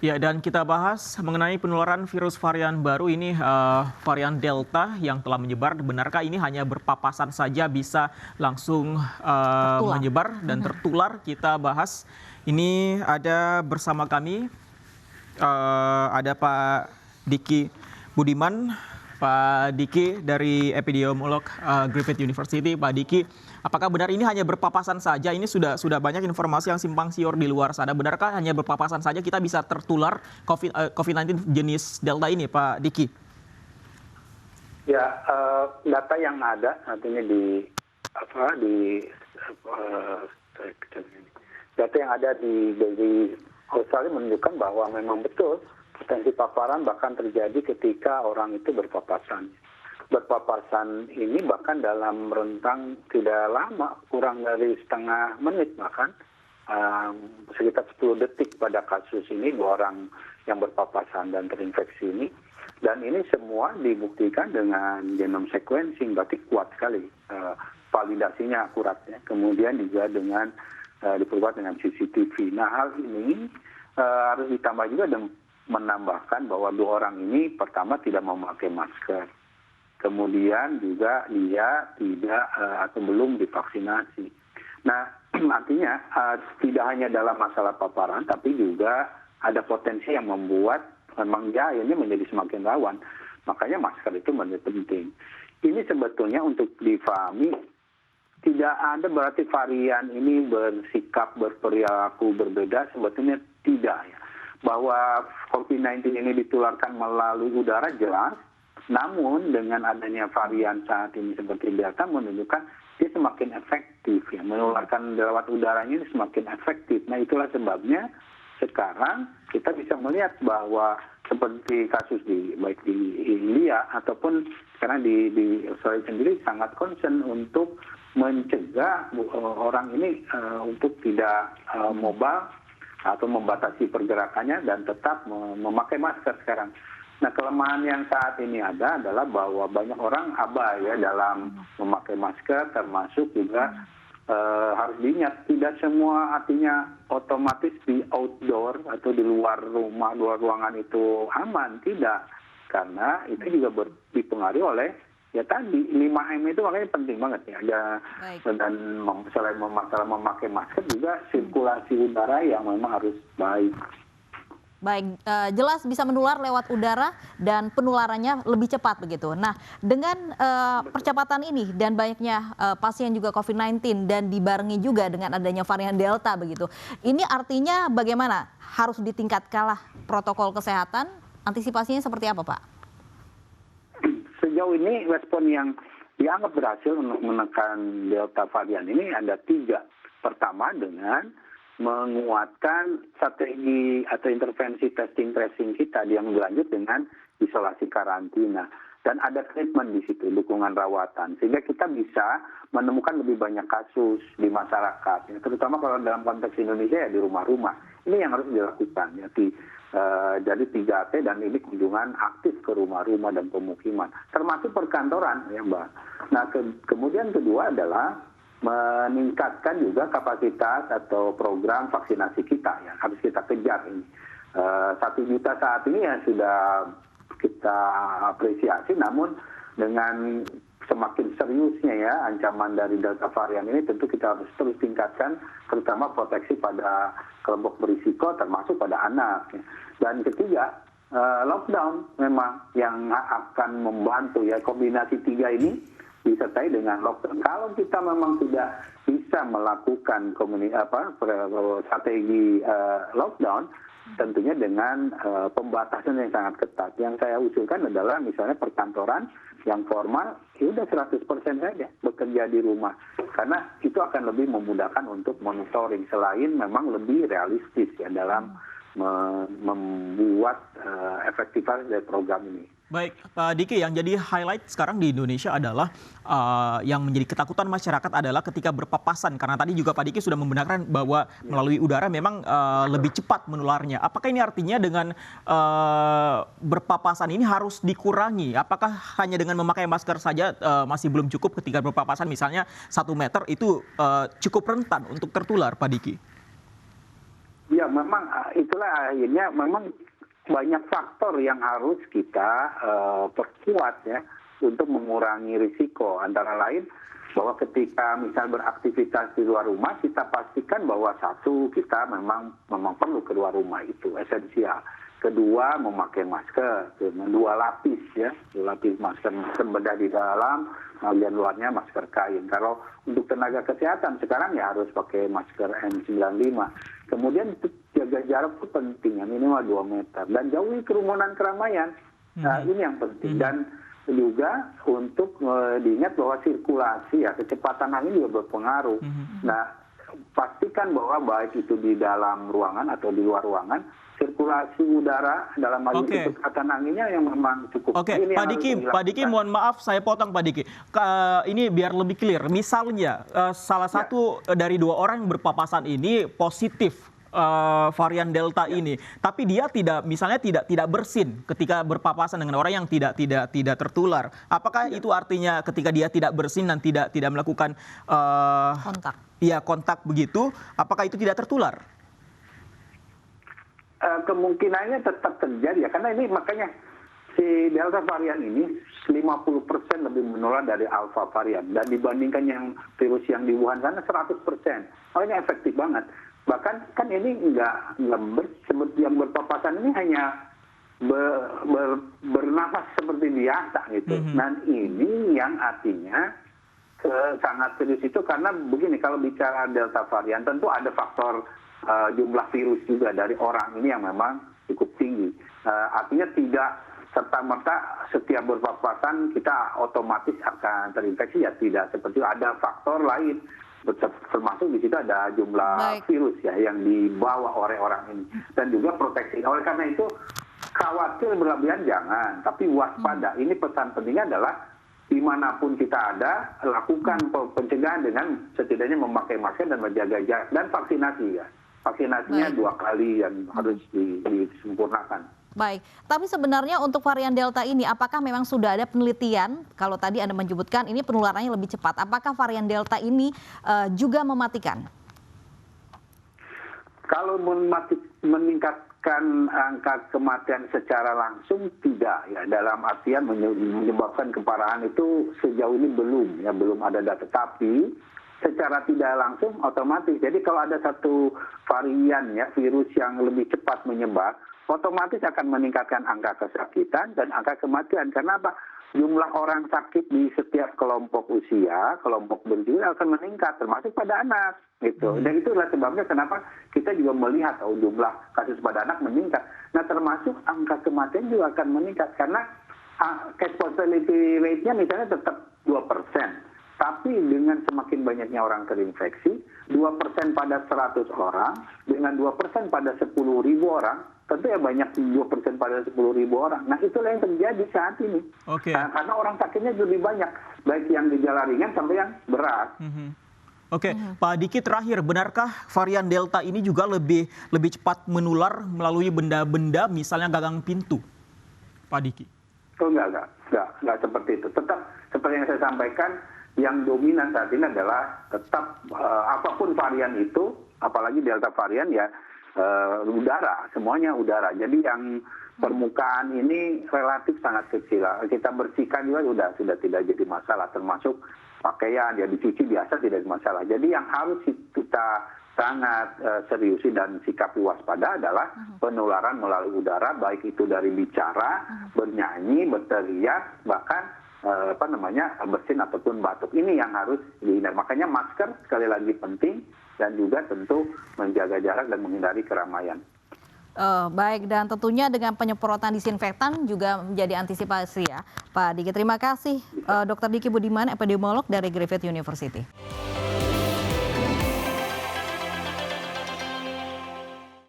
Ya, dan kita bahas mengenai penularan virus varian baru ini, varian Delta yang telah menyebar. Benarkah ini hanya berpapasan saja bisa langsung Tertular. menyebar dan tertular? Kita bahas. Ini ada bersama kami, ada Pak Diki Budiman. Pak Diki dari epidemiolog Griffith University. Pak Diki, apakah benar ini hanya berpapasan saja? Ini sudah banyak informasi yang simpang siur di luar sana. Benarkah hanya berpapasan saja kita bisa tertular COVID-19 jenis Delta ini, Pak Diki? Ya, data yang ada artinya data yang ada dari Australia menunjukkan bahwa memang betul potensi paparan bahkan terjadi ketika orang itu berpapasan. Berpapasan ini bahkan dalam rentang tidak lama, kurang dari setengah menit bahkan, sekitar 10 detik pada kasus ini, 2 orang yang berpapasan dan terinfeksi ini. Dan ini semua dibuktikan dengan genome sequencing, berarti kuat sekali validasinya akuratnya. Kemudian juga dengan diperkuat dengan CCTV. Nah, hal ini harus ditambah juga dengan menambahkan bahwa 2 orang ini pertama tidak memakai masker. Kemudian juga dia tidak atau belum divaksinasi. Nah, artinya tidak hanya dalam masalah paparan, tapi juga ada potensi yang membuat memang dia akhirnya menjadi semakin rawan. Makanya masker itu menjadi penting. Ini sebetulnya untuk difahami, tidak ada berarti varian ini bersikap, berperilaku berbeda, sebetulnya tidak ya. Bahwa COVID-19 ini ditularkan melalui udara jelas, namun dengan adanya varian saat ini seperti Delta menunjukkan dia semakin efektif ya, menularkan lewat udaranya ini semakin efektif. Nah, itulah sebabnya sekarang kita bisa melihat bahwa seperti kasus baik di India ataupun sekarang di Australia sendiri sangat concern untuk mencegah orang ini untuk tidak mobile atau membatasi pergerakannya dan tetap memakai masker sekarang. Nah, kelemahan yang saat ini ada adalah bahwa banyak orang abai ya dalam memakai masker, termasuk juga harus diingat tidak semua artinya otomatis di outdoor atau di luar rumah, luar ruangan itu aman, tidak. Karena itu juga dipengaruhi oleh ya tadi 5M itu makanya penting banget ya. Dan selain masalah memakai masker juga sirkulasi udara yang memang harus baik. Baik, jelas bisa menular lewat udara dan penularannya lebih cepat begitu. Nah, dengan percepatan ini dan banyaknya pasien juga COVID-19 dan dibarengi juga dengan adanya varian Delta begitu. Ini artinya bagaimana? Harus ditingkatkanlah protokol kesehatan, antisipasinya seperti apa, Pak? Sejauh ini respon yang dianggap berhasil untuk menekan Delta varian ini ada 3. Pertama dengan menguatkan strategi atau intervensi testing tracing kita yang berlanjut dengan isolasi karantina. Dan ada treatment di situ, dukungan rawatan. Sehingga kita bisa menemukan lebih banyak kasus di masyarakat. Ya, terutama kalau dalam konteks Indonesia ya di rumah-rumah. Ini yang harus dilakukan. Ya, jadi 3T dan ini kunjungan aktif ke rumah-rumah dan pemukiman. Termasuk perkantoran ya Mbak. Nah kemudian kedua adalah meningkatkan juga kapasitas atau program vaksinasi kita ya. Harus kita kejar ini. 1 juta saat ini ya sudah kita apresiasi, namun dengan semakin seriusnya ya ancaman dari Delta varian ini tentu kita harus terus tingkatkan, terutama proteksi pada kelompok berisiko termasuk pada anak. Ya. Dan ketiga, lockdown memang yang akan membantu ya, kombinasi 3 ini disertai dengan lockdown. Kalau kita memang tidak bisa melakukan strategi lockdown, tentunya dengan pembatasan yang sangat ketat. Yang saya usulkan adalah misalnya perkantoran yang formal, ya udah 100% saja bekerja di rumah. Karena itu akan lebih memudahkan untuk monitoring, selain memang lebih realistis ya dalam membuat efektivitas dari program ini. Baik, Pak Diki, yang jadi highlight sekarang di Indonesia adalah yang menjadi ketakutan masyarakat adalah ketika berpapasan. Karena tadi juga Pak Diki sudah membenarkan bahwa melalui udara memang lebih cepat menularnya. Apakah ini artinya dengan berpapasan ini harus dikurangi? Apakah hanya dengan memakai masker saja masih belum cukup ketika berpapasan misalnya 1 meter itu cukup rentan untuk tertular, Pak Diki? Ya, memang itulah akhirnya memang banyak faktor yang harus kita perkuat ya untuk mengurangi risiko. Antara lain bahwa ketika misal beraktivitas di luar rumah, kita pastikan bahwa satu, kita memang perlu keluar rumah, itu esensial. Kedua, memakai masker, dengan 2 lapis ya, 2 lapis masker bedah di dalam, bagian luarnya masker kain. Kalau untuk tenaga kesehatan sekarang ya harus pakai masker N95. Kemudian jaga jarak itu penting, ya, minimal 2 meter. Dan jauhi kerumunan keramaian. Nah, ini yang penting. Dan juga untuk diingat bahwa sirkulasi ya, kecepatan angin juga berpengaruh. Nah, pastikan bahwa baik itu di dalam ruangan atau di luar ruangan, sirkulasi udara dalam hal itu kecepatan anginnya yang memang cukup. Oke, Pak Diki, mohon maaf saya potong Pak Diki. Ini biar lebih clear. Misalnya salah satu dari 2 orang yang berpapasan ini positif varian Delta ini, tapi dia tidak bersin ketika berpapasan dengan orang yang tidak tertular. Apakah itu artinya ketika dia tidak bersin dan tidak melakukan kontak begitu, apakah itu tidak tertular? Kemungkinannya tetap terjadi ya, karena ini makanya si Delta varian ini 50% lebih menular dari Alpha varian, dan dibandingkan yang virus yang di Wuhan sana 100%. Makanya efektif banget. Bahkan kan ini nggak yang berpapasan ini hanya bernafas seperti biasa gitu. Dan ini yang artinya sangat serius itu, karena begini, kalau bicara Delta varian tentu ada faktor jumlah virus juga dari orang ini yang memang cukup tinggi. Artinya tidak serta-merta setiap berpapasan kita otomatis akan terinfeksi, ya tidak seperti itu. Ada faktor lain, termasuk di situ ada jumlah virus ya yang dibawa oleh orang ini, dan juga proteksi. Oleh karena itu khawatir berlebihan jangan, tapi waspada. Ini pesan pentingnya adalah dimanapun kita ada, lakukan pencegahan dengan setidaknya memakai masker dan menjaga jarak, dan vaksinasi ya. Vaksinasinya 2 kali yang harus disempurnakan. Baik, tapi sebenarnya untuk varian Delta ini, apakah memang sudah ada penelitian? Kalau tadi Anda menyebutkan ini penularannya lebih cepat, apakah varian Delta ini juga mematikan? Kalau meningkatkan angka kematian secara langsung tidak ya, dalam artian menyebabkan keparahan itu sejauh ini belum ada data. Tapi secara tidak langsung otomatis. Jadi kalau ada satu varian ya, virus yang lebih cepat menyebar, otomatis akan meningkatkan angka kesakitan dan angka kematian. Karena apa? Jumlah orang sakit di setiap kelompok usia, kelompok berusia akan meningkat, termasuk pada anak. Gitu. Dan itulah sebabnya kenapa kita juga melihat jumlah kasus pada anak meningkat. Nah, termasuk angka kematian juga akan meningkat. Karena case fatality rate-nya misalnya tetap 2%. Tapi dengan semakin banyaknya orang terinfeksi, 2% pada 100 orang, dengan 2% pada 10.000 orang, tentu ya banyak 2% pada 10.000 orang. Nah, itulah yang terjadi saat ini. Karena orang sakitnya lebih banyak, baik yang gejala ringan sampai yang berat. Pak Diki, terakhir, benarkah varian Delta ini juga lebih cepat menular melalui benda-benda, misalnya gagang pintu, Pak Diki? Oh, enggak seperti itu. Tetap seperti yang saya sampaikan, yang dominan saat ini adalah tetap apapun varian itu, apalagi Delta varian ya, udara, semuanya udara. Jadi yang permukaan ini relatif sangat kecil. Kita bersihkan juga sudah tidak jadi masalah, termasuk pakaian ya dicuci biasa tidak masalah. Jadi yang harus kita sangat seriusi dan sikapi waspada adalah penularan melalui udara, baik itu dari bicara, bernyanyi, berteriak, bahkan bersin ataupun batuk. Ini yang harus dihindari. Makanya masker sekali lagi penting, dan juga tentu menjaga jarak dan menghindari keramaian. Baik, dan tentunya dengan penyemprotan disinfektan juga menjadi antisipasi ya Pak Diki. Terima kasih Dr. Diki Budiman, epidemiolog dari Griffith University.